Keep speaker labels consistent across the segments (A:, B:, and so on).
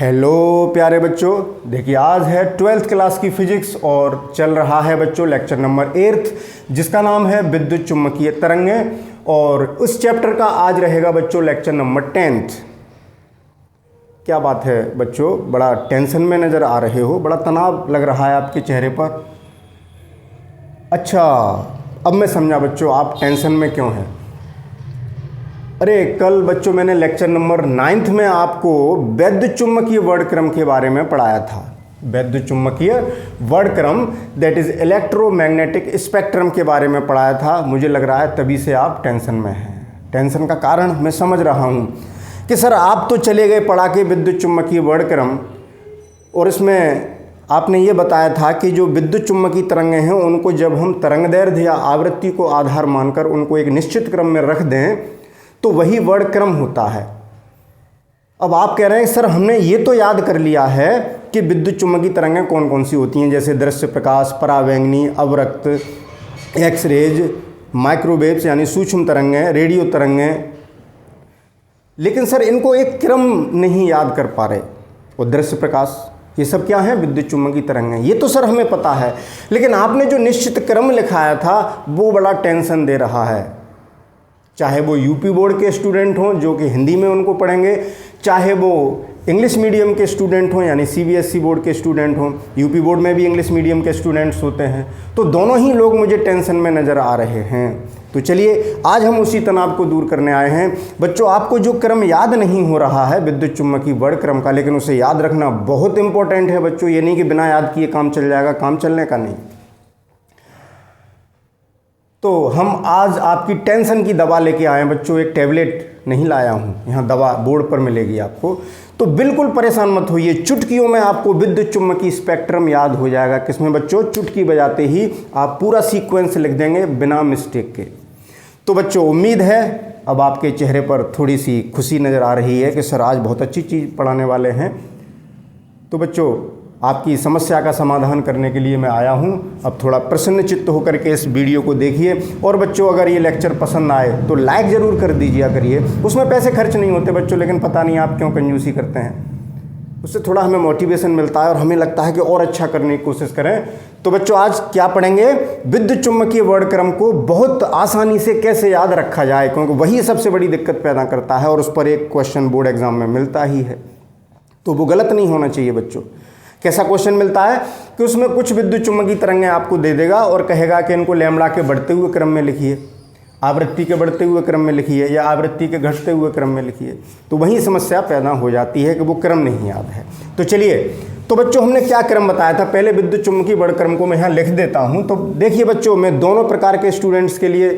A: Hello प्यारे बच्चों, देखिए आज है 12th क्लास की फिजिक्स और चल रहा है बच्चों लेक्चर नंबर 8 जिसका नाम है विद्युत चुम्बकीय तरंगें। और उस चैप्टर का आज रहेगा बच्चों लेक्चर नंबर 10th। क्या बात है बच्चों, बड़ा टेंशन में नज़र आ रहे हो, बड़ा तनाव लग रहा है आपके चेहरे पर। अच्छा, अब मैं समझा बच्चों आप टेंशन में क्यों हैं। अरे कल बच्चों मैंने लेक्चर नंबर 9 में आपको वैद्युत चुम्बकीय वर्णक्रम के बारे में पढ़ाया था। वैद्युत चुम्बकीय वर्णक्रम दैट इज़ इलेक्ट्रोमैग्नेटिक स्पेक्ट्रम के बारे में पढ़ाया था। मुझे लग रहा है तभी से आप टेंशन में हैं। टेंशन का कारण मैं समझ रहा हूँ कि सर आप तो चले गए पढ़ा के विद्युत चुम्बकीय वर्णक्रम, और इसमें आपने ये बताया था कि जो विद्युत चुम्बकीय तरंगें हैं उनको जब हम तरंगदैर्ध्य या आवृत्ति को आधार मानकर उनको एक निश्चित क्रम में रख दें तो वही वर्णक्रम होता है। अब आप कह रहे हैं सर हमने ये तो याद कर लिया है कि विद्युत चुम्बकीय तरंगें कौन कौन सी होती हैं, जैसे दृश्य प्रकाश, परावैंगनी, अवरक्त, एक्सरेज, माइक्रोवेव्स यानी सूक्ष्म तरंगें, रेडियो तरंगें, लेकिन सर इनको एक क्रम नहीं याद कर पा रहे। वो दृश्य प्रकाश ये सब क्या है, विद्युत चुम्बकीय तरंगें, ये तो सर हमें पता है, लेकिन आपने जो निश्चित क्रम लिखाया था वो बड़ा टेंशन दे रहा है। चाहे वो यूपी बोर्ड के स्टूडेंट हों जो कि हिंदी में उनको पढ़ेंगे, चाहे वो इंग्लिश मीडियम के स्टूडेंट हों यानी सीबीएसई बोर्ड के स्टूडेंट हों, यूपी बोर्ड में भी इंग्लिश मीडियम के स्टूडेंट्स होते हैं, तो दोनों ही लोग मुझे टेंशन में नज़र आ रहे हैं। तो चलिए आज हम उसी तनाव को दूर करने आए हैं। बच्चों आपको जो क्रम याद नहीं हो रहा है विद्युत चुम्बकीय वर्णक्रम का, लेकिन उसे याद रखना बहुत इंपॉर्टेंट है बच्चों। ये नहीं कि बिना याद किए काम चल जाएगा, काम चलने का नहीं। तो हम आज आपकी टेंशन की दवा लेके आए हैं बच्चों। एक टैबलेट नहीं लाया हूँ, यहाँ दवा बोर्ड पर मिलेगी आपको, तो बिल्कुल परेशान मत होइए। चुटकियों में आपको विद्युत चुम्बकीय स्पेक्ट्रम याद हो जाएगा। किसमें बच्चों, चुटकी बजाते ही आप पूरा सीक्वेंस लिख देंगे बिना मिस्टेक के। तो बच्चों उम्मीद है अब आपके चेहरे पर थोड़ी सी खुशी नज़र आ रही है कि सर आज बहुत अच्छी चीज़ पढ़ाने वाले हैं। तो बच्चों आपकी समस्या का समाधान करने के लिए मैं आया हूं। अब थोड़ा प्रसन्न चित्त होकर के इस वीडियो को देखिए। और बच्चों अगर ये लेक्चर पसंद आए तो लाइक ज़रूर कर दीजिए करिए। उसमें पैसे खर्च नहीं होते बच्चों, लेकिन पता नहीं आप क्यों कंजूसी करते हैं। उससे थोड़ा हमें मोटिवेशन मिलता है और हमें लगता है कि और अच्छा करने की कोशिश करें। तो बच्चों आज क्या पढ़ेंगे, विद्युत चुम्बकीय वर्णक्रम को बहुत आसानी से कैसे याद रखा जाए, क्योंकि वही सबसे बड़ी दिक्कत पैदा करता है और उस पर एक क्वेश्चन बोर्ड एग्जाम में मिलता ही है। तो वो गलत नहीं होना चाहिए बच्चों। कैसा क्वेश्चन मिलता है कि उसमें कुछ विद्युत चुम्बकीय तरंगें आपको दे देगा और कहेगा कि इनको लैम्बडा के बढ़ते हुए क्रम में लिखिए, आवृत्ति के बढ़ते हुए क्रम में लिखिए या आवृत्ति के घटते हुए क्रम में लिखिए। तो वही समस्या पैदा हो जाती है कि वो क्रम नहीं याद है। तो चलिए, तो बच्चों हमने क्या क्रम बताया था, पहले विद्युत चुम्बकीय वर्णक्रम को मैं यहाँ लिख देता हूँ। तो देखिए बच्चों, मैं दोनों प्रकार के स्टूडेंट्स के लिए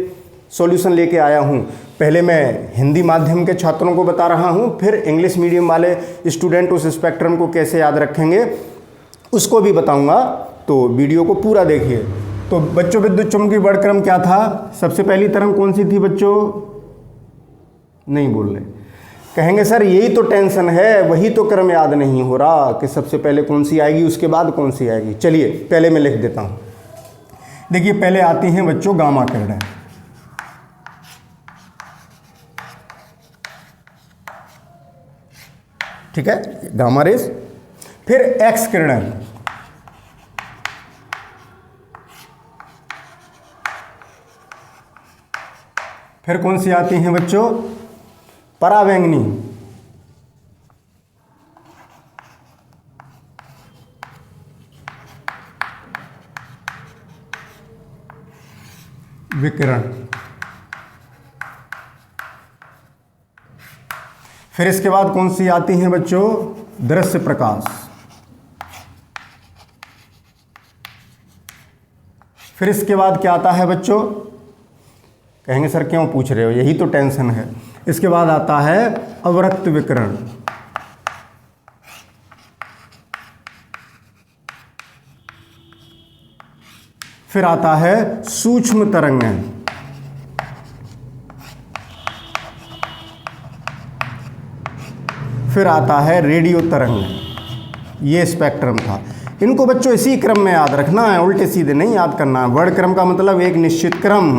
A: सॉल्यूशन लेके आया हूँ। पहले मैं हिंदी माध्यम के छात्रों को बता रहा हूँ, फिर इंग्लिश मीडियम वाले स्टूडेंट उस स्पेक्ट्रम को कैसे याद रखेंगे उसको भी बताऊंगा। तो वीडियो को पूरा देखिए। तो बच्चों विद्युत चुम्बकीय वर्णक्रम क्या था, सबसे पहली तरंग कौन सी थी बच्चों, नहीं बोल रहे, कहेंगे सर यही तो टेंशन है, वही तो क्रम याद नहीं हो रहा कि सबसे पहले कौन सी आएगी उसके बाद कौन सी आएगी। चलिए पहले मैं लिख देता हूं। देखिए पहले आती हैं बच्चों गामा किरणें, ठीक है, गामा रेज। फिर एक्स किरणें, फिर कौन सी आती हैं बच्चों, परावैंगनी, विकिरण। फिर इसके बाद कौन सी आती हैं बच्चों, दृश्य प्रकाश। फिर इसके बाद क्या आता है बच्चों, कहेंगे सर क्यों पूछ रहे हो, यही तो टेंशन है। इसके बाद आता है अवरक्त विकिरण। फिर आता है सूक्ष्म तरंगें। फिर आता है रेडियो तरंगें। ये स्पेक्ट्रम था। इनको बच्चों इसी क्रम में याद रखना है, उल्टे सीधे नहीं याद करना है। वर्णक्रम का मतलब एक निश्चित क्रम।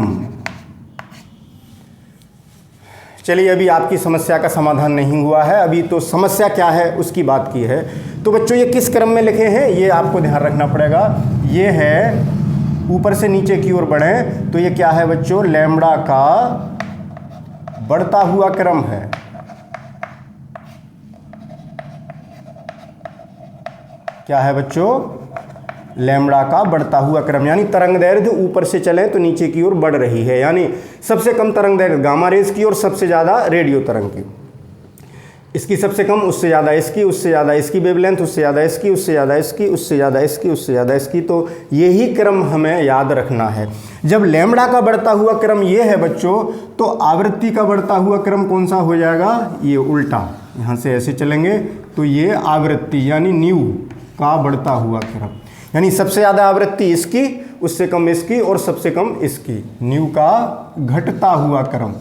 A: चलिए, अभी आपकी समस्या का समाधान नहीं हुआ है, अभी तो समस्या क्या है उसकी बात की है। तो बच्चों ये किस क्रम में लिखे हैं ये आपको ध्यान रखना पड़ेगा। ये है ऊपर से नीचे की ओर बढ़ें तो ये क्या है बच्चों, लैम्ब्डा का बढ़ता हुआ क्रम है। क्या है बच्चों, लैम्ब्डा का बढ़ता हुआ क्रम, यानी तरंग दैर्घ्य ऊपर से चलें तो नीचे की ओर बढ़ रही है, यानी सबसे कम तरंग दैर्घ्य गामा रेज की और सबसे ज़्यादा रेडियो तरंग की। इसकी सबसे कम, उससे ज़्यादा इसकी, उससे ज़्यादा इसकी वेवलेंथ, उससे ज़्यादा इसकी, उससे ज़्यादा इसकी, उससे ज़्यादा इसकी, उससे ज़्यादा इसकी। तो यही क्रम हमें याद रखना है। जब लैम्ब्डा का बढ़ता हुआ क्रम ये है बच्चों, तो आवृत्ति का बढ़ता हुआ क्रम कौन सा हो जाएगा, ये उल्टा, यहाँ से ऐसे चलेंगे तो ये आवृत्ति यानी न्यू का बढ़ता हुआ क्रम, यानी सबसे ज़्यादा आवृत्ति इसकी, उससे कम इसकी और सबसे कम इसकी, न्यू का घटता हुआ क्रम।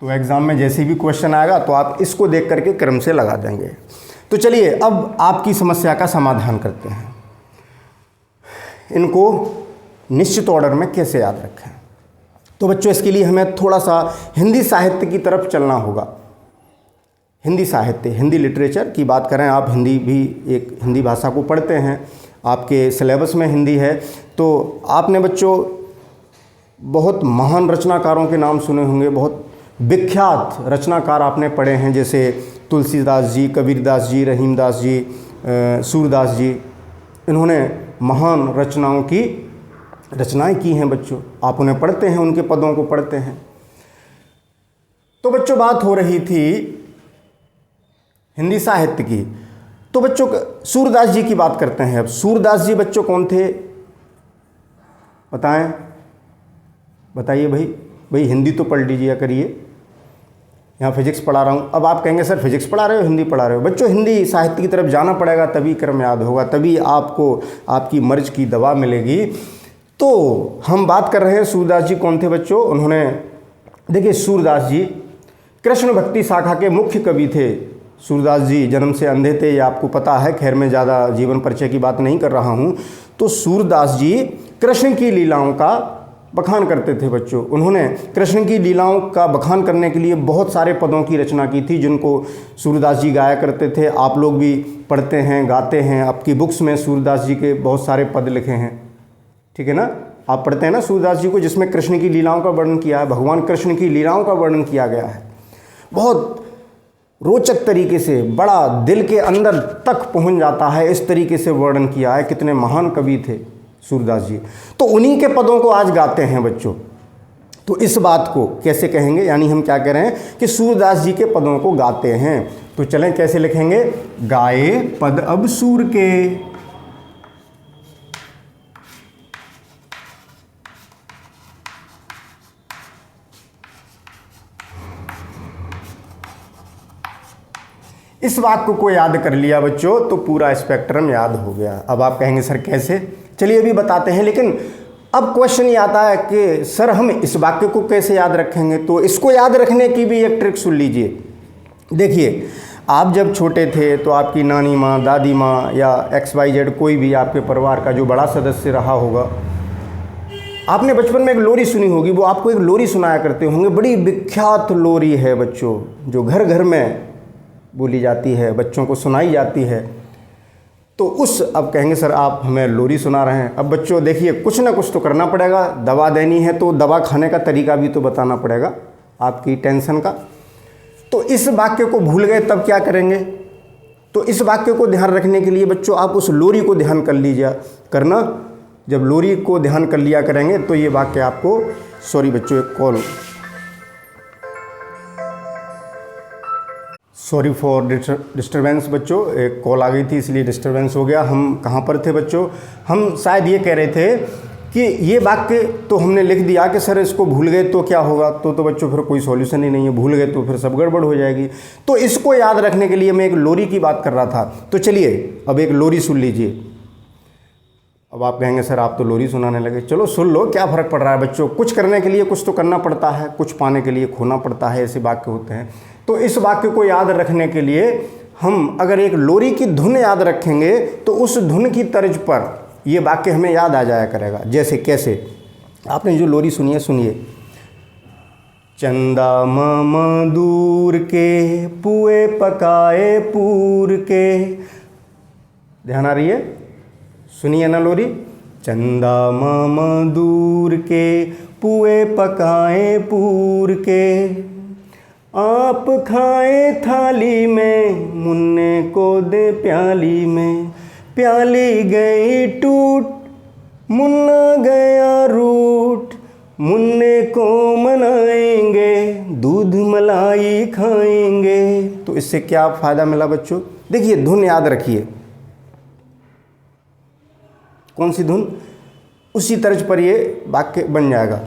A: तो एग्जाम में जैसे भी क्वेश्चन आएगा तो आप इसको देख करके क्रम से लगा देंगे। तो चलिए अब आपकी समस्या का समाधान करते हैं। इनको निश्चित ऑर्डर में कैसे याद रखें। तो बच्चों इसके लिए हमें थोड़ा सा हिंदी साहित्य की तरफ चलना होगा। हिंदी साहित्य, हिंदी लिटरेचर की बात करें, आप हिंदी भी एक हिंदी भाषा को पढ़ते हैं, आपके सिलेबस में हिंदी है, तो आपने बच्चों बहुत महान रचनाकारों के नाम सुने होंगे, बहुत विख्यात रचनाकार आपने पढ़े हैं, जैसे तुलसीदास जी, कबीरदास जी, रहीमदास जी, सूरदास जी। इन्होंने महान रचनाएं की हैं बच्चों, आप उन्हें पढ़ते हैं, उनके पदों को पढ़ते हैं। तो बच्चों बात हो रही थी हिंदी साहित्य की, तो बच्चों सूरदास जी की बात करते हैं। अब सूरदास जी बच्चों कौन थे, बताएं, बताइए भाई हिंदी तो पढ़ लीजिए करिए, यहाँ फिजिक्स पढ़ा रहा हूँ। अब आप कहेंगे सर फिजिक्स पढ़ा रहे हो, हिंदी पढ़ा रहे हो। बच्चों हिंदी साहित्य की तरफ जाना पड़ेगा, तभी क्रम याद होगा, तभी आपको आपकी मर्ज की दवा मिलेगी। तो हम बात कर रहे हैं सूरदास जी कौन थे बच्चों। उन्होंने, देखिए सूरदास जी कृष्ण भक्ति शाखा के मुख्य कवि थे। सूरदास जी जन्म से अंधे थे, ये आपको पता है, खैर मैं ज़्यादा जीवन परिचय की बात नहीं कर रहा हूँ। तो सूरदास जी कृष्ण की लीलाओं का बखान करते थे बच्चों। उन्होंने कृष्ण की लीलाओं का बखान करने के लिए बहुत सारे पदों की रचना की थी, जिनको सूरदास जी गाया करते थे। आप लोग भी पढ़ते हैं, गाते हैं, आपकी बुक्स में सूरदास जी के बहुत सारे पद लिखे हैं, ठीक है ना। आप पढ़ते हैं ना सूरदास जी को, जिसमें कृष्ण की लीलाओं का वर्णन किया है, भगवान कृष्ण की लीलाओं का वर्णन किया गया है। बहुत रोचक तरीके से, बड़ा दिल के अंदर तक पहुंच जाता है, इस तरीके से वर्णन किया है। कितने महान कवि थे सूरदास जी। तो उन्हीं के पदों को आज गाते हैं बच्चों। तो इस बात को कैसे कहेंगे, यानी हम क्या कह रहे हैं कि सूरदास जी के पदों को गाते हैं। तो चलें कैसे लिखेंगे, गाए पद अब सूर के। इस वाक्य को याद कर लिया बच्चों तो पूरा स्पेक्ट्रम याद हो गया। अब आप कहेंगे सर कैसे, चलिए अभी बताते हैं। लेकिन अब क्वेश्चन ये आता है कि सर हम इस वाक्य को कैसे याद रखेंगे। तो इसको याद रखने की भी एक ट्रिक सुन लीजिए। देखिए आप जब छोटे थे तो आपकी नानी माँ, दादी माँ या XYZ कोई भी आपके परिवार का जो बड़ा सदस्य रहा होगा, आपने बचपन में एक लोरी सुनी होगी। वो आपको एक लोरी सुनाया करते होंगे, बड़ी विख्यात लोरी है बच्चों, जो घर घर में बोली जाती है, बच्चों को सुनाई जाती है। तो अब कहेंगे सर आप हमें लोरी सुना रहे हैं। अब बच्चों देखिए कुछ ना कुछ तो करना पड़ेगा, दवा देनी है तो दवा खाने का तरीका भी तो बताना पड़ेगा आपकी टेंशन का। तो इस वाक्य को भूल गए तब क्या करेंगे। तो इस वाक्य को ध्यान रखने के लिए बच्चों आप उस लोरी को ध्यान कर लीजिए करना। जब लोरी को ध्यान कर लिया करेंगे तो ये वाक्य आपको, सॉरी बच्चों एक कॉल, सॉरी फॉर डिस्टर्बेंस बच्चों, एक कॉल आ गई थी इसलिए डिस्टर्बेंस हो गया। हम कहाँ पर थे बच्चों, हम शायद ये कह रहे थे कि ये वाक्य तो हमने लिख दिया कि सर इसको भूल गए तो क्या होगा। तो बच्चों फिर कोई सॉल्यूशन ही नहीं है, भूल गए तो फिर सब गड़बड़ हो जाएगी। तो इसको याद रखने के लिए मैं एक लोरी की बात कर रहा था। तो चलिए अब एक लोरी सुन लीजिए। अब आप कहेंगे सर आप तो लोरी सुनाने लगे, चलो सुन लो, क्या फ़र्क पड़ रहा है बच्चों, कुछ करने के लिए कुछ तो करना पड़ता है, कुछ पाने के लिए खोना पड़ता है, ऐसे वाक्य होते हैं। तो इस वाक्य को याद रखने के लिए हम अगर एक लोरी की धुन याद रखेंगे तो उस धुन की तर्ज पर ये वाक्य हमें याद आ जाया करेगा। जैसे कैसे, आपने जो लोरी सुनी है सुनिए। चंदा मामा दूर के पुए पकाए पूर के, ध्यान आ रही है, सुनिए ना लोरी। चंदा मामा दूर के पुए पकाए पूर के, आप खाए थाली में मुन्ने को दे प्याली में, प्याली गई टूट मुन्ना गया रूठ, मुन्ने को मनाएंगे दूध मलाई खाएंगे। तो इससे क्या फ़ायदा मिला बच्चों? देखिए धुन याद रखिए, कौन सी धुन, उसी तर्ज पर ये वाक्य बन जाएगा।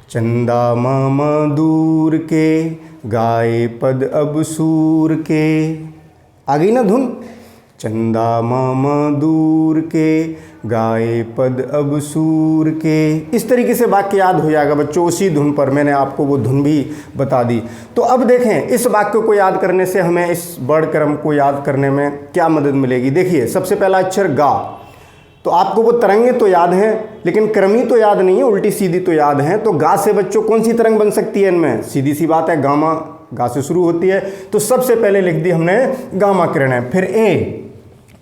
A: चंदा मामा दूर के गाए पद अब सूर के, आ गई ना धुन। चंदा मामा दूर के गाए पद अब सूर के, इस तरीके से वाक्य याद हो जाएगा बच्चों, उसी धुन पर। मैंने आपको वो धुन भी बता दी। तो अब देखें इस वाक्य को याद करने से हमें इस वर्ण क्रम को याद करने में क्या मदद मिलेगी। देखिए सबसे पहला अक्षर गा, तो आपको वो तरंगें तो याद हैं लेकिन क्रमी तो याद नहीं है, उल्टी सीधी तो याद हैं। तो गा से बच्चों कौन सी तरंग बन सकती है इनमें? सीधी सी बात है, गामा, गा से शुरू होती है। तो सबसे पहले लिख दी हमने गामा किरणें। फिर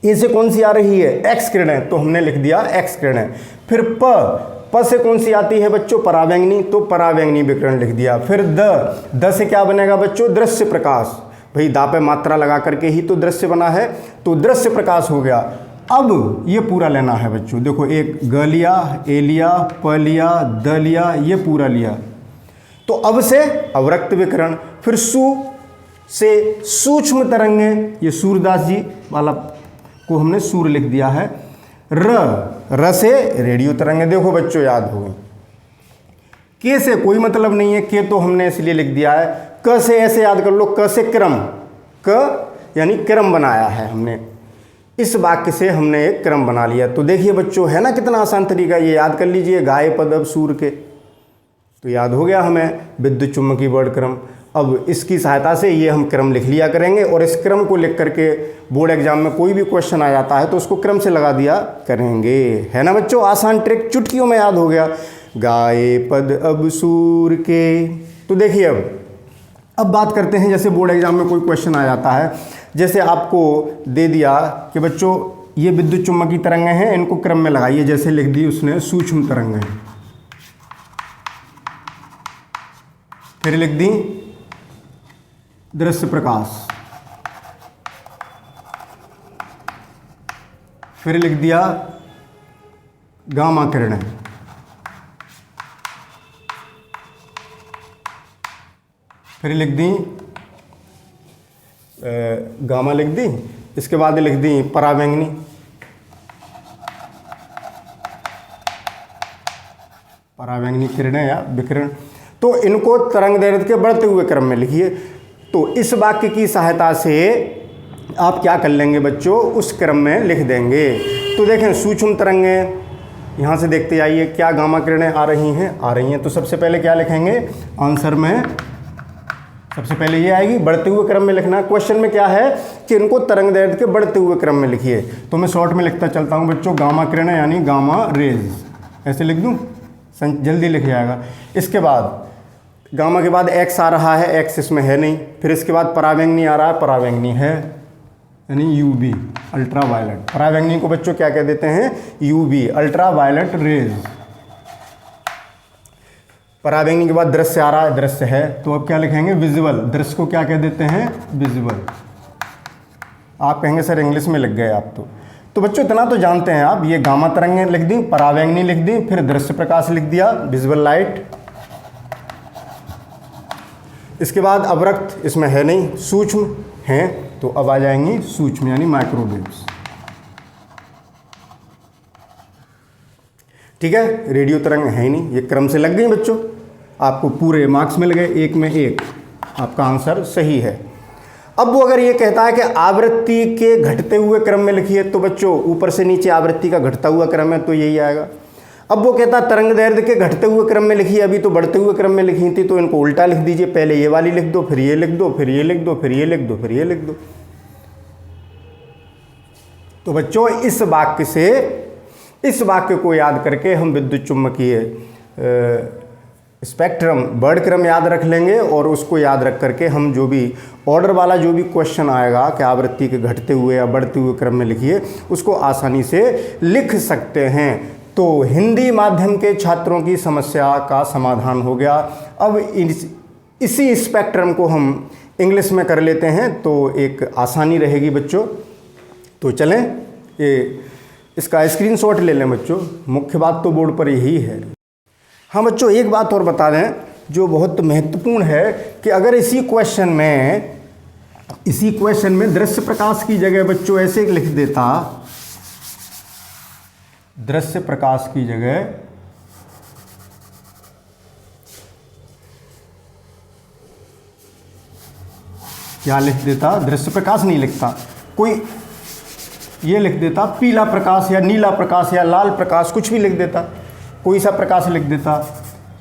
A: ए से कौन सी आ रही है? एक्स किरणें, तो हमने लिख दिया एक्स किरणें। फिर प से कौन सी आती है बच्चों? परावैंगनी, तो परावैंगनी विकिरण लिख दिया। फिर द से क्या बनेगा बच्चों? दृश्य प्रकाश। भाई दा पे मात्रा लगा करके ही तो दृश्य बना है, तो दृश्य प्रकाश हो गया। अब ये पूरा लेना है बच्चों, देखो एक ग लिया, ए लिया, प लिया, द लिया, ये पूरा लिया। तो अब से अवरक्त विकरण। फिर सु से सूक्ष्म तरंगें, ये सूरदास जी वाला को हमने सूर लिख दिया है। र से रेडियो तरंगें, देखो बच्चों याद हो गई। के से कोई मतलब नहीं है, के तो हमने इसलिए लिख दिया है। क से ऐसे याद कर लो, क से क्रम, क यानी क्रम बनाया है हमने, इस वाक्य से हमने एक क्रम बना लिया। तो देखिए बच्चों, है ना कितना आसान तरीका, ये याद कर लीजिए। गाए पद अब सूर के, तो याद हो गया हमें विद्युत चुम्बकीय वर्ण क्रम। अब इसकी सहायता से ये हम क्रम लिख लिया करेंगे, और इस क्रम को लिख करके बोर्ड एग्जाम में कोई भी क्वेश्चन आ जाता है तो उसको क्रम से लगा दिया करेंगे। है ना बच्चों, आसान ट्रिक, चुटकियों में याद हो गया। गाए पद अब सूर के। तो देखिए अब बात करते हैं, जैसे बोर्ड एग्जाम में कोई क्वेश्चन आ जाता है, जैसे आपको दे दिया कि बच्चों ये विद्युत चुम्बकीय तरंगें हैं, इनको क्रम में लगाइए। जैसे लिख दी उसने सूक्ष्म तरंगें, फिर लिख दी दृश्य प्रकाश, फिर लिख दिया गामा किरणें, फिर लिख दी गामा लिख दी, इसके बाद लिख दी परावैंगनी, परावैंगनी किरणें या विकिरण। तो इनको तरंग दैर्घ्य के बढ़ते हुए क्रम में लिखिए। तो इस वाक्य की सहायता से आप क्या कर लेंगे बच्चों, उस क्रम में लिख देंगे। तो देखें सूक्ष्म तरंगें, यहाँ से देखते जाइए क्या गामा किरणें आ रही हैं। तो सबसे पहले क्या लिखेंगे आंसर में? सबसे पहले ये आएगी, बढ़ते हुए क्रम में लिखना। क्वेश्चन में क्या है कि इनको तरंग दैर्घ्य के बढ़ते हुए क्रम में लिखिए। तो मैं शॉर्ट में लिखता चलता हूँ बच्चों, गामा किरणें यानी गामा रेज, ऐसे लिख दूँ, जल्दी लिख जाएगा। इसके बाद गामा के बाद एक्स आ रहा है, एक्स इसमें है नहीं। फिर इसके बाद परावैंगनी आ रहा है, परावैंगनी है यानी यूवी, अल्ट्रा वायलेट। परावैंगनी को बच्चों क्या कह देते हैं? UV, ultra violet rays. परावैंगनी के बाद दृश्य आ रहा है, दृश्य है, तो अब क्या लिखेंगे? विजुअल। दृश्य को क्या कह देते हैं? विजुअल। आप कहेंगे सर इंग्लिश में लिख गए आप तो बच्चों इतना तो जानते हैं आप, ये गामा तरंगें लिख दी, परावैंगनी लिख दी, फिर दृश्य प्रकाश लिख दिया, विजुअल लाइट। इसके बाद अवरक्त इसमें है नहीं, सूक्ष्म हैं, तो अब आ जाएंगी सूक्ष्म यानी माइक्रोवेव्स। ठीक है, रेडियो तरंग है ही नहीं, ये क्रम से लग गई बच्चों, आपको पूरे मार्क्स मिल गए, 1 में 1, आपका आंसर सही है। अब वो अगर ये कहता है कि आवृत्ति के घटते हुए क्रम में लिखिए, तो बच्चों ऊपर से नीचे आवृत्ति का घटता हुआ क्रम है, तो यही आएगा। अब वो कहता है तरंग दैर्घ्य के घटते हुए क्रम में लिखिए, अभी तो बढ़ते हुए क्रम में लिखी थी, तो इनको उल्टा लिख दीजिए, पहले ये वाली लिख दो, फिर ये लिख दो, फिर ये लिख दो, फिर ये लिख दो, फिर ये लिख दो। तो बच्चों इस वाक्य से इस वाक्य को याद करके हम विद्युत चुम्बकीय स्पेक्ट्रम वर्ड क्रम याद रख लेंगे और उसको याद रख करके हम जो भी ऑर्डर वाला जो भी क्वेश्चन आएगा कि आवृत्ति के घटते हुए या बढ़ते हुए क्रम में लिखिए, उसको आसानी से लिख सकते हैं। तो हिंदी माध्यम के छात्रों की समस्या का समाधान हो गया। अब इसी स्पेक्ट्रम को हम इंग्लिश में कर लेते हैं तो एक आसानी रहेगी बच्चों। तो चलें ये इसका स्क्रीनशॉट ले लें बच्चों। मुख्य बात तो बोर्ड पर यही है। हाँ बच्चों, एक बात और बता दें जो बहुत महत्वपूर्ण है कि अगर इसी क्वेश्चन में दृश्य प्रकाश की जगह बच्चों ऐसे लिख देता, दृश्य प्रकाश की जगह क्या लिख देता, दृश्य प्रकाश नहीं लिखता, कोई ये लिख देता पीला प्रकाश या नीला प्रकाश या लाल प्रकाश, कुछ भी लिख देता, कोई सा प्रकाश लिख देता।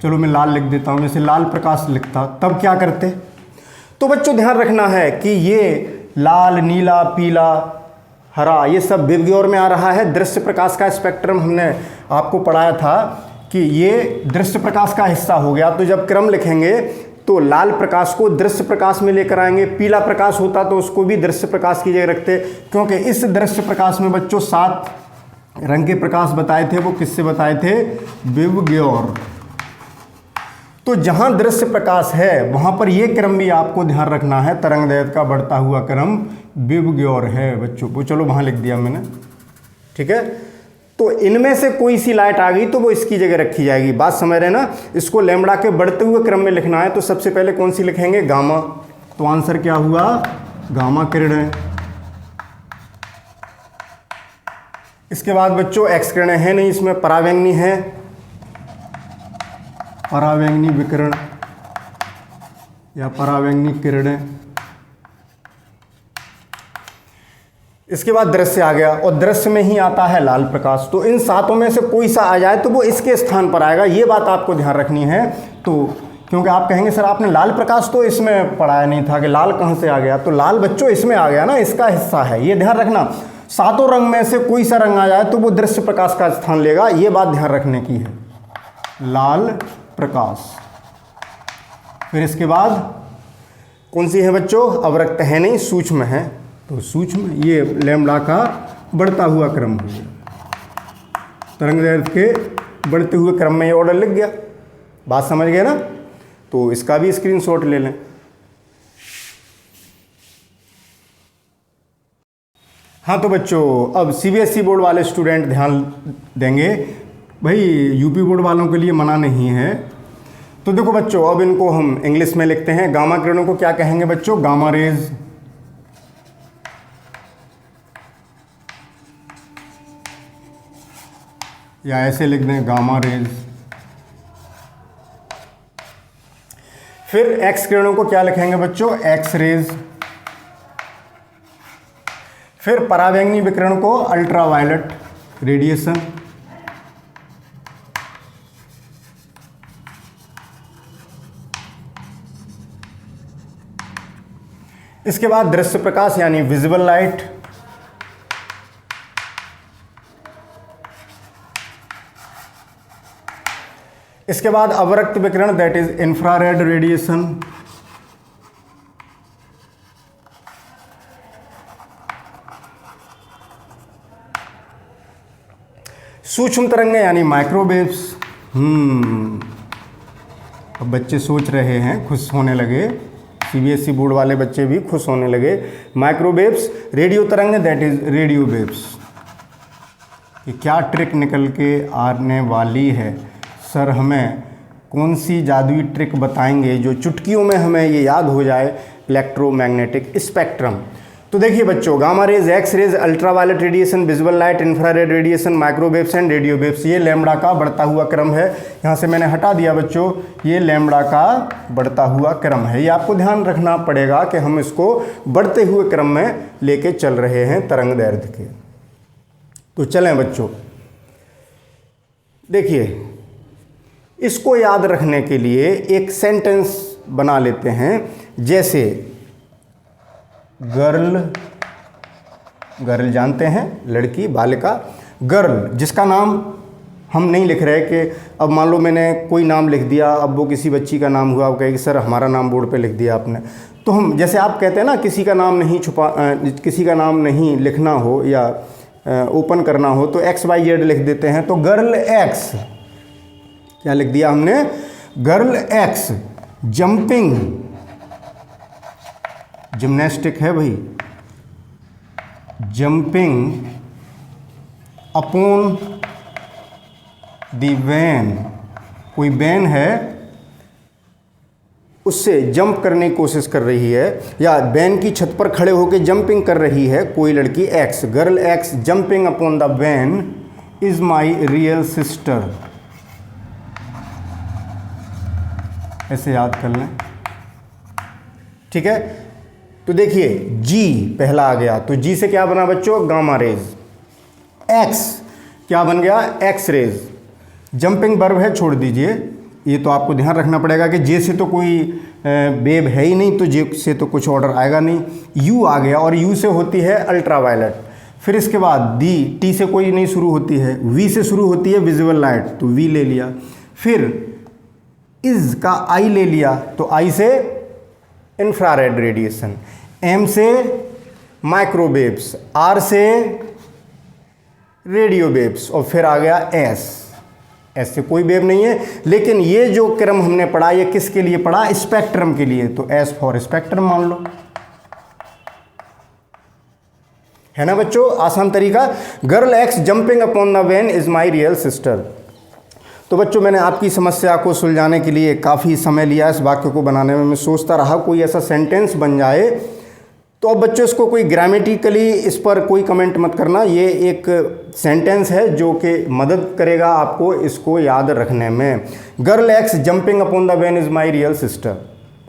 A: चलो मैं लाल लिख देता हूँ, जैसे लाल प्रकाश लिखता, तब क्या करते? तो बच्चों ध्यान रखना है कि ये लाल, नीला, पीला, हरा ये सब विबग्योर में आ रहा है। दृश्य प्रकाश का स्पेक्ट्रम हमने आपको पढ़ाया था कि ये दृश्य प्रकाश का हिस्सा हो गया। तो जब क्रम लिखेंगे तो लाल प्रकाश को दृश्य प्रकाश में लेकर आएंगे, पीला प्रकाश होता तो उसको भी दृश्य प्रकाश की जगह रखते, क्योंकि इस दृश्य प्रकाश में बच्चों 7 रंग के प्रकाश बताए थे। वो किससे बताए थे? विबग्योर। तो जहां दृश्य प्रकाश है वहां पर यह क्रम भी आपको ध्यान रखना है, तरंगदैर्घ्य का बढ़ता हुआ क्रम विबग्योर है बच्चों। वो चलो वहां लिख दिया मैंने, ठीक है। तो इनमें से कोई सी लाइट आ गई तो वो इसकी जगह रखी जाएगी। बात समझ रहे ना? इसको लैम्बडा के बढ़ते हुए क्रम में लिखना है तो सबसे पहले कौन सी लिखेंगे? गामा। तो आंसर क्या हुआ? गामा किरणें। इसके बाद बच्चों एक्स किरणें है नहीं इसमें, परावैंगनी है, परावैंगनी विकिरण या परावैंगनी किरणें। इसके बाद दृश्य आ गया और दृश्य में ही आता है लाल प्रकाश। तो इन 7 में से कोई सा आ जाए तो वो इसके स्थान पर आएगा, ये बात आपको ध्यान रखनी है। तो क्योंकि आप कहेंगे सर आपने लाल प्रकाश तो इसमें पढ़ाया नहीं था कि लाल कहाँ से आ गया, तो लाल बच्चों इसमें आ गया ना, इसका हिस्सा है, ये ध्यान रखना। 7 रंग में से कोई सा रंग आ जाए तो वो दृश्य प्रकाश का स्थान लेगा, ये बात ध्यान रखने की है। लाल प्रकाश। फिर इसके बाद कौन सी है बच्चों? अवरक्त है नहीं, सूक्ष्म है। तो सूक्ष्म ये लैम्बडा का बढ़ता हुआ क्रम हो गया, तरंगदैर्घ्य के बढ़ते हुए क्रम में ये ऑर्डर लिख गया। बात समझ गए ना? तो इसका भी स्क्रीनशॉट ले लें। हाँ तो बच्चों अब सीबीएसई बोर्ड वाले स्टूडेंट ध्यान देंगे, भाई यूपी बोर्ड वालों के लिए मना नहीं है। तो देखो बच्चों अब इनको हम इंग्लिश में लिखते हैं। गामा किरणों को क्या कहेंगे बच्चों? Gamma raise. या ऐसे लिख दें गामा रेज। फिर एक्स किरणों को क्या लिखेंगे बच्चों? X rays. फिर परावैंगनी विकिरण को अल्ट्रावायलेट रेडिएशन। इसके बाद दृश्य प्रकाश यानी विजिबल लाइट। इसके बाद अवरक्त विकिरण दैट इज इंफ्रारेड रेडिएशन। सूक्ष्म तरंगें यानी माइक्रोवेव्स। अब बच्चे सोच रहे हैं, खुश होने लगे, सीबीएसई बोर्ड वाले बच्चे भी खुश होने लगे। माइक्रोवेव्स, रेडियो तरंगें दैट इज रेडियो वेव्स। ये क्या ट्रिक निकल के आने वाली है? सर हमें कौन सी जादुई ट्रिक बताएंगे जो चुटकियों में हमें ये याद हो जाए? Electromagnetic spectrum. तो देखिए बच्चों, gamma rays, X rays, ultraviolet radiation, visual light, infrared radiation, microwaves and radio waves, ये लैम्बडा का बढ़ता हुआ क्रम है। यहाँ से मैंने हटा दिया बच्चों, ये लैम्बडा का बढ़ता हुआ क्रम है। ये आपको ध्यान रखना पड़ेगा कि हम इसको बढ़ते हुए क्रम में लेके चल रहे हैं तरंगदैर्घ्य के। तो चलें बच्चों, देखिए इसको याद रखने के लिए एक सेंटेंस बना लेते हैं, जैसे गर्ल, गर्ल जानते हैं लड़की, बालिका, गर्ल जिसका नाम हम नहीं लिख रहे कि अब मान लो मैंने कोई नाम लिख दिया, अब वो किसी बच्ची का नाम हुआ, वो कहेगी सर हमारा नाम बोर्ड पे लिख दिया आपने। तो हम जैसे आप कहते हैं ना किसी का नाम नहीं लिखना हो या ओपन करना हो तो XYZ लिख देते हैं। तो गर्ल एक्स, क्या लिख दिया हमने, गर्ल एक्स जंपिंग, जिम्नास्टिक है भाई, जंपिंग अपॉन दी वैन, कोई वैन है उससे जंप करने की कोशिश कर रही है या वैन की छत पर खड़े होकर जंपिंग कर रही है कोई लड़की X. Girl X jumping upon the van is my real sister, ऐसे याद कर लें, ठीक है। तो देखिए जी पहला आ गया, तो जी से क्या बना बच्चों, गामा रेज। एक्स क्या बन गया, एक्स रेज। जंपिंग वर्ब है, छोड़ दीजिए, ये तो आपको ध्यान रखना पड़ेगा कि जे से तो कोई वेब है ही नहीं, तो जे से तो कुछ ऑर्डर आएगा नहीं। यू आ गया और यू से होती है अल्ट्रावायलेट। फिर इसके बाद दी, टी से कोई नहीं शुरू होती है, वी से शुरू होती है विजुअल लाइट, तो वी ले लिया। फिर इज का आई ले लिया, तो आई से इंफ्रारेड रेडिएशन। एम से माइक्रोवेव्स, आर से रेडियो वेव्स, और फिर आ गया एस। एस से कोई वेव नहीं है, लेकिन ये जो क्रम हमने पढ़ा ये किसके लिए पढ़ा, स्पेक्ट्रम के लिए, तो एस फॉर स्पेक्ट्रम मान लो, है ना बच्चों, आसान तरीका। Girl X jumping upon the van is my real sister. तो बच्चों मैंने आपकी समस्या को सुलझाने के लिए काफ़ी समय लिया इस वाक्य को बनाने में। मैं सोचता रहा कोई ऐसा सेंटेंस बन जाए। तो अब बच्चों इसको कोई ग्रामेटिकली इस पर कोई कमेंट मत करना, ये एक सेंटेंस है जो कि मदद करेगा आपको इसको याद रखने में। Girl X jumping upon the van is my real sister,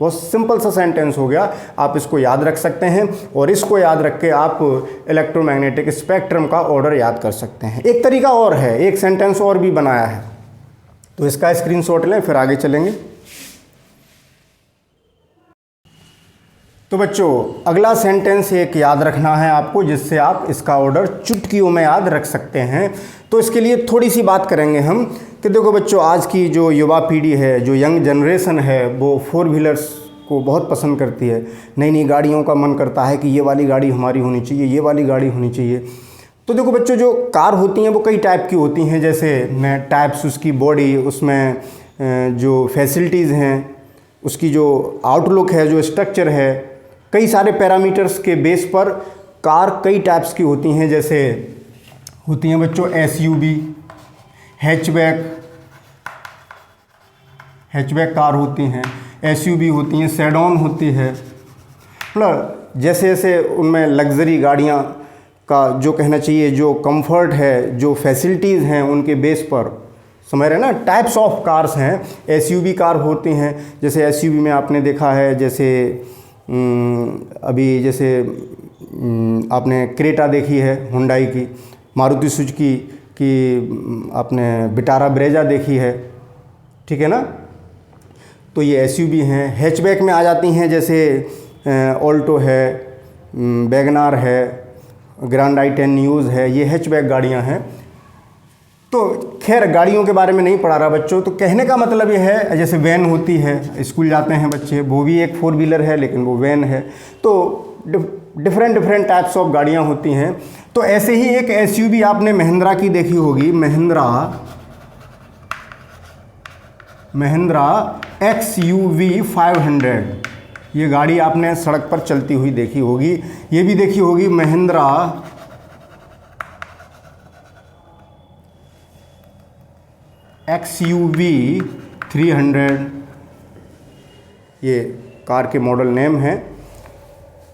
A: बहुत सिंपल सा सेंटेंस हो गया, आप इसको याद रख सकते हैं और इसको याद रख के आप इलेक्ट्रोमैग्नेटिक स्पेक्ट्रम का ऑर्डर याद कर सकते हैं। एक तरीका और है, एक सेंटेंस और भी बनाया है, तो इसका स्क्रीनशॉट लें फिर आगे चलेंगे। तो बच्चों अगला सेंटेंस एक याद रखना है आपको, जिससे आप इसका ऑर्डर चुटकियों में याद रख सकते हैं। तो इसके लिए थोड़ी सी बात करेंगे हम कि देखो बच्चों, आज की जो युवा पीढ़ी है, जो यंग जनरेशन है, वो 4 व्हीलर्स को बहुत पसंद करती है। नई नई गाड़ियों का मन करता है कि ये वाली गाड़ी हमारी होनी चाहिए, ये वाली गाड़ी होनी चाहिए। तो देखो बच्चों, जो कार होती हैं वो कई टाइप की होती हैं, जैसे टाइप्स उसकी बॉडी, उसमें जो फैसिलिटीज़ हैं, उसकी जो आउटलुक है, जो स्ट्रक्चर है, कई सारे पैरामीटर्स के बेस पर कार कई टाइप्स की होती हैं। जैसे होती हैं बच्चों SUV, हैचबैक कार होती हैं, SUV होती हैं, सेडॉन होती है। मतलब जैसे जैसे उनमें लग्जरी गाड़ियाँ का जो कहना चाहिए, जो कंफर्ट है, जो फैसिलिटीज़ हैं, उनके बेस पर समझ रहे हैं ना, टाइप्स ऑफ कार्स हैं। SUV कार होती हैं, जैसे SUV में आपने देखा है, जैसे अभी जैसे आपने क्रेटा देखी है हुंडई की, मारुति सुजुकी की आपने विटारा ब्रेजा देखी है, ठीक है ना। तो ये SUV हैं। हैचबैक में आ जाती हैं, जैसे ऑल्टो है, वैगनार है, ग्रैंड i10 न्यूज़ है, ये हैचबैक गाड़ियाँ हैं। तो खैर गाड़ियों के बारे में नहीं पढ़ा रहा बच्चों, तो कहने का मतलब ये है, जैसे वैन होती है, स्कूल जाते हैं बच्चे, वो भी एक 4 व्हीलर है लेकिन वो वैन है। तो डिफरेंट टाइप्स ऑफ गाड़ियाँ होती हैं। तो ऐसे ही एक SUV आपने महिंद्रा की देखी होगी, महिंद्रा XUV 500, ये गाड़ी आपने सड़क पर चलती हुई देखी होगी। ये भी देखी होगी महिंद्रा XUV 300, ये कार के मॉडल नेम है।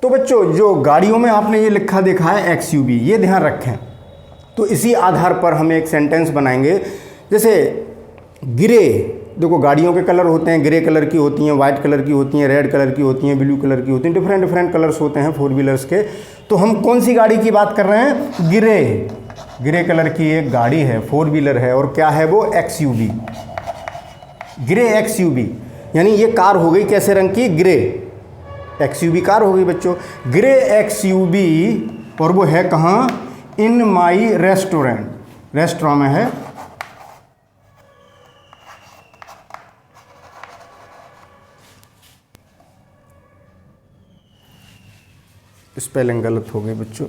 A: तो बच्चों जो गाड़ियों में आपने ये लिखा देखा है XUV, ये ध्यान रखें। तो इसी आधार पर हम एक सेंटेंस बनाएंगे। जैसे ग्रे, देखो गाड़ियों के कलर होते हैं, ग्रे कलर की होती हैं, वाइट कलर की होती हैं, रेड कलर की होती हैं, ब्लू कलर की होती हैं, डिफरेंट कलर्स होते हैं 4 व्हीलर्स के। तो हम कौन सी गाड़ी की बात कर रहे हैं, ग्रे कलर की एक गाड़ी है, 4 व्हीलर है, और क्या है वो, XUV, ग्रे XUV, यानी ये कार हो गई कैसे रंग की, ग्रे। XUV कार हो गई बच्चों, ग्रे XUV, और वो है कहाँ, इन माई रेस्टोरेंट। रेस्टोरेंट में है। स्पेलिंग गलत हो गई बच्चों।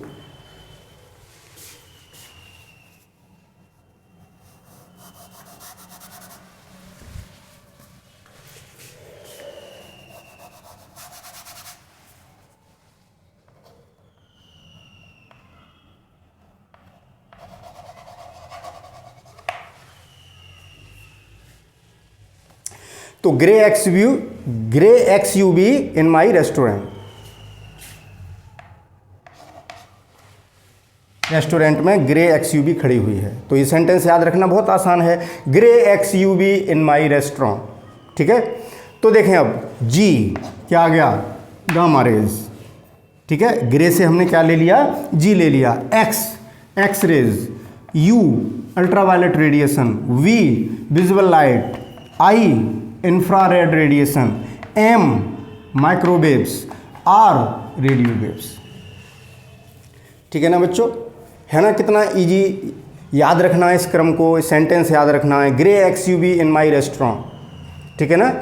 A: तो ग्रे XUV इन माई रेस्टोरेंट, रेस्टोरेंट में ग्रे XUV खड़ी हुई है। तो ये सेंटेंस याद रखना बहुत आसान है, ग्रे XUV इन माई रेस्टोरेंट। ठीक है, तो देखें अब जी क्या आ गया, गामा रेज। ठीक है, ग्रे से हमने क्या ले लिया, जी ले लिया। X rays, U ultraviolet radiation, V visible light, I infrared radiation, M microwaves, R radio waves. ठीक है ना बच्चों, है ना, कितना इजी याद रखना है इस क्रम को, सेंटेंस याद रखना है, ग्रे XUV इन माई रेस्टोरेंट। ठीक है ना।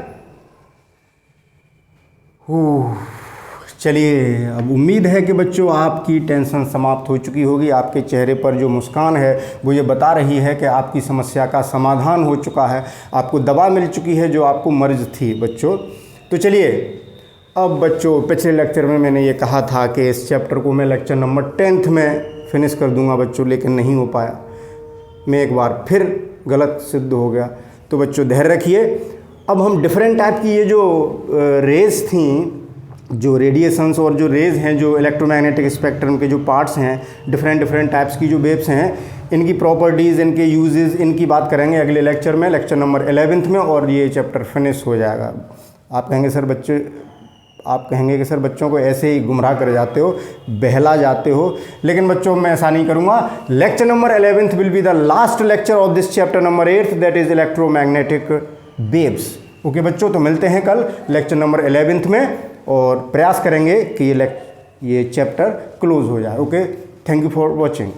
A: चलिए, अब उम्मीद है कि बच्चों आपकी टेंशन समाप्त हो चुकी होगी। आपके चेहरे पर जो मुस्कान है वो ये बता रही है कि आपकी समस्या का समाधान हो चुका है, आपको दवा मिल चुकी है जो आपको मर्ज थी बच्चों। तो चलिए, अब बच्चों पिछले लेक्चर में मैंने ये कहा था कि इस चैप्टर को मैं लेक्चर नंबर 10th में फिनिश कर दूंगा बच्चों, लेकिन नहीं हो पाया। मैं एक बार फिर गलत सिद्ध हो गया। तो बच्चों धैर्य रखिए। अब हम डिफरेंट टाइप की ये जो रेज थी, जो रेडिएशंस और जो रेज हैं, जो इलेक्ट्रोमैग्नेटिक स्पेक्ट्रम के जो पार्ट्स हैं, डिफरेंट टाइप्स की जो वेव्स हैं, इनकी प्रॉपर्टीज़, इनके यूजेस, इनकी बात करेंगे अगले लेक्चर में, लेक्चर नंबर 11th में, और ये चैप्टर फिनिश हो जाएगा। आप कहेंगे कि सर बच्चों को ऐसे ही गुमराह कर जाते हो, बहला जाते हो, लेकिन बच्चों मैं ऐसा नहीं करूँगा। Lecture number 11th will be the last lecture of this chapter number 8, that is electromagnetic waves. Okay बच्चों, तो मिलते हैं कल लेक्चर नंबर 11th में, और प्रयास करेंगे कि ये चैप्टर क्लोज हो जाए। Okay, thank you for watching.